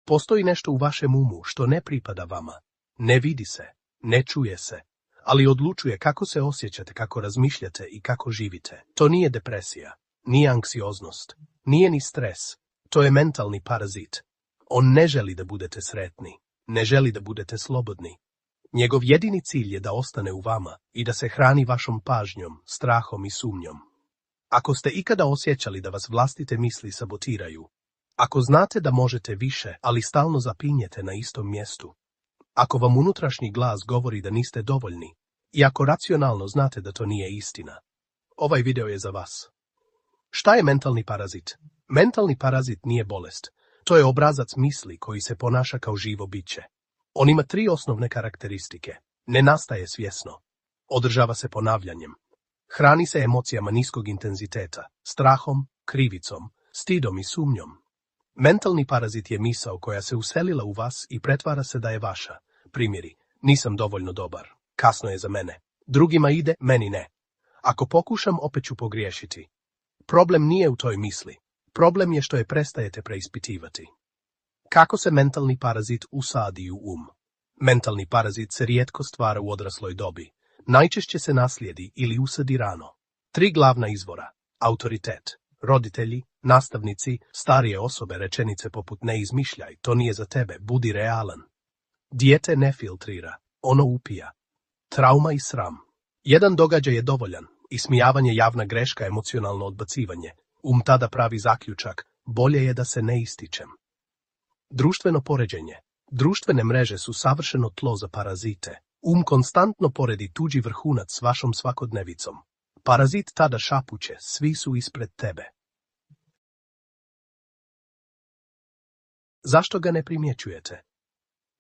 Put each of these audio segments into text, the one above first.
Postoji nešto u vašem umu što ne pripada vama. Ne vidi se, ne čuje se, ali odlučuje kako se osjećate, kako razmišljate i kako živite. To nije depresija, nije anksioznost, nije ni stres. To je mentalni parazit. On ne želi da budete sretni, ne želi da budete slobodni. Njegov jedini cilj je da ostane u vama i da se hrani vašom pažnjom, strahom i sumnjom. Ako ste ikada osjećali da vas vlastite misli sabotiraju, ako znate da možete više, ali stalno zapinjete na istom mjestu, ako vam unutrašnji glas govori da niste dovoljni, i ako racionalno znate da to nije istina, ovaj video je za vas. Šta je mentalni parazit? Mentalni parazit nije bolest. To je obrazac misli koji se ponaša kao živo biće. On ima 3 osnovne karakteristike. Ne nastaje svjesno. Održava se ponavljanjem. Hrani se emocijama niskog intenziteta, strahom, krivicom, stidom i sumnjom. Mentalni parazit je misao koja se uselila u vas i pretvara se da je vaša. Primjeri: nisam dovoljno dobar, kasno je za mene, drugima ide, meni ne. Ako pokušam, opet ću pogriješiti. Problem nije u toj misli. Problem je što je prestajete preispitivati. Kako se mentalni parazit usadi u um? Mentalni parazit se rijetko stvara u odrasloj dobi. Najčešće se naslijedi ili usadi rano. 3 glavna izvora: autoritet, roditelji, nastavnici, starije osobe, rečenice poput ne izmišljaj, to nije za tebe, budi realan. Dijete ne filtrira, ono upija. Trauma i sram. Jedan događaj je dovoljan, ismijavanje, javna greška, emocionalno odbacivanje. Tada pravi zaključak, bolje je da se ne ističem. Društveno poređenje. Društvene mreže su savršeno tlo za parazite. Konstantno poredi tuđi vrhunac s vašom svakodnevicom. Parazit tada šapuće, svi su ispred tebe. Zašto ga ne primjećujete?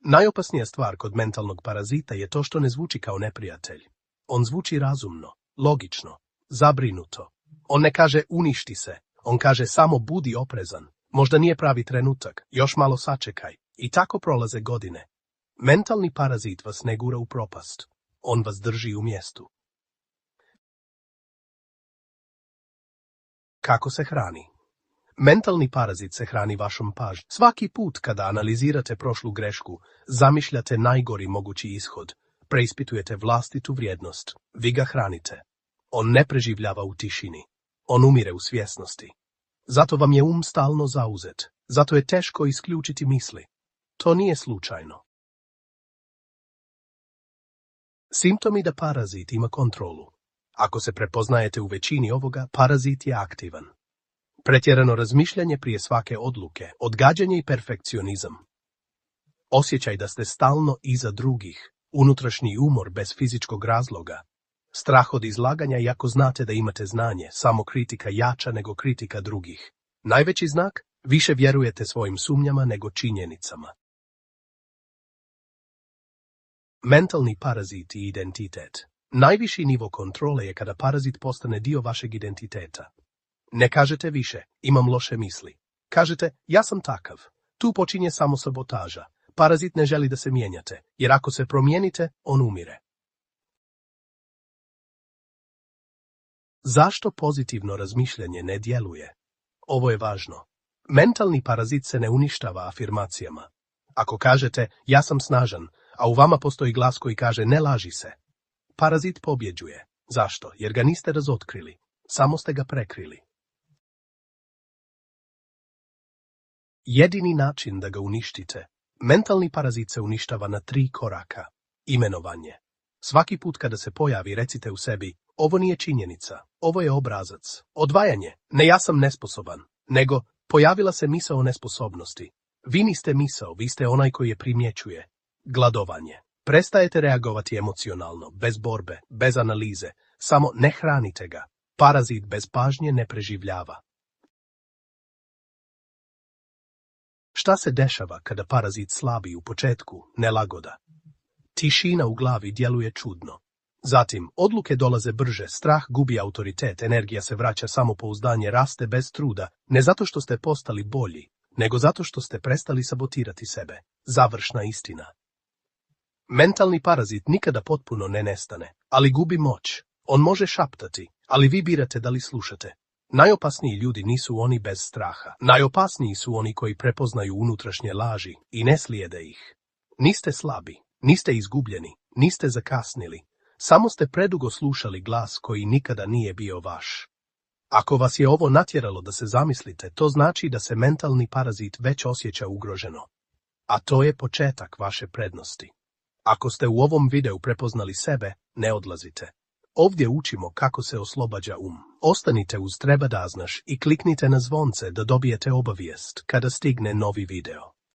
Najopasnija stvar kod mentalnog parazita je to što ne zvuči kao neprijatelj. On zvuči razumno, logično, zabrinuto. On ne kaže uništi se, on kaže samo budi oprezan. Možda nije pravi trenutak, još malo sačekaj. I tako prolaze godine. Mentalni parazit vas ne gura u propast. On vas drži u mjestu. Kako se hrani? Mentalni parazit se hrani vašom pažnjom. Svaki put kada analizirate prošlu grešku, zamišljate najgori mogući ishod, preispitujete vlastitu vrijednost, vi ga hranite. On ne preživljava u tišini. On umire u svjesnosti. Zato vam je stalno zauzet. Zato je teško isključiti misli. To nije slučajno. Simptomi da parazit ima kontrolu. Ako se prepoznajete u većini ovoga, parazit je aktivan. Pretjerano razmišljanje prije svake odluke, odgađanje i perfekcionizam. Osjećaj da ste stalno iza drugih, unutrašnji umor bez fizičkog razloga. Strah od izlaganja iako znate da imate znanje, samo kritika jača nego kritika drugih. Najveći znak? Više vjerujete svojim sumnjama nego činjenicama. Mentalni parazit i identitet. Najviši nivo kontrole je kada parazit postane dio vašeg identiteta. Ne kažete više, imam loše misli. Kažete, ja sam takav. Tu počinje samo sabotaža. Parazit ne želi da se mijenjate, jer ako se promijenite, on umire. Zašto pozitivno razmišljanje ne djeluje? Ovo je važno. Mentalni parazit se ne uništava afirmacijama. Ako kažete, ja sam snažan, a u vama postoji glas koji kaže, ne laži se, parazit pobjeđuje. Zašto? Jer ga niste razotkrili. Samo ste ga prekrili. Jedini način da ga uništite. Mentalni parazit se uništava na 3 koraka. Imenovanje. Svaki put kada se pojavi, recite u sebi, ovo nije činjenica, ovo je obrazac. Odvajanje. Ne, ja sam nesposoban. Nego, pojavila se misao o nesposobnosti. Vi niste misao, vi ste onaj koji je primjećuje. Gladovanje. Prestajete reagovati emocionalno, bez borbe, bez analize. Samo ne hranite ga. Parazit bez pažnje ne preživljava. Šta se dešava kada parazit slabi u početku? Nelagoda. Tišina u glavi djeluje čudno. Zatim, odluke dolaze brže, strah gubi autoritet, energija se vraća, samopouzdanje raste bez truda, ne zato što ste postali bolji, nego zato što ste prestali sabotirati sebe. Završna istina. Mentalni parazit nikada potpuno ne nestane, ali gubi moć. On može šaptati, ali vi birate da li slušate. Najopasniji ljudi nisu oni bez straha. Najopasniji su oni koji prepoznaju unutrašnje laži i ne slijede ih. Niste slabi, niste izgubljeni, niste zakasnili. Samo ste predugo slušali glas koji nikada nije bio vaš. Ako vas je ovo natjeralo da se zamislite, to znači da se mentalni parazit već osjeća ugroženo. A to je početak vaše prednosti. Ako ste u ovom videu prepoznali sebe, ne odlazite. Ovdje učimo kako se oslobađa Ostanite uz Treba da znaš i kliknite na zvonce da dobijete obavijest kada stigne novi video.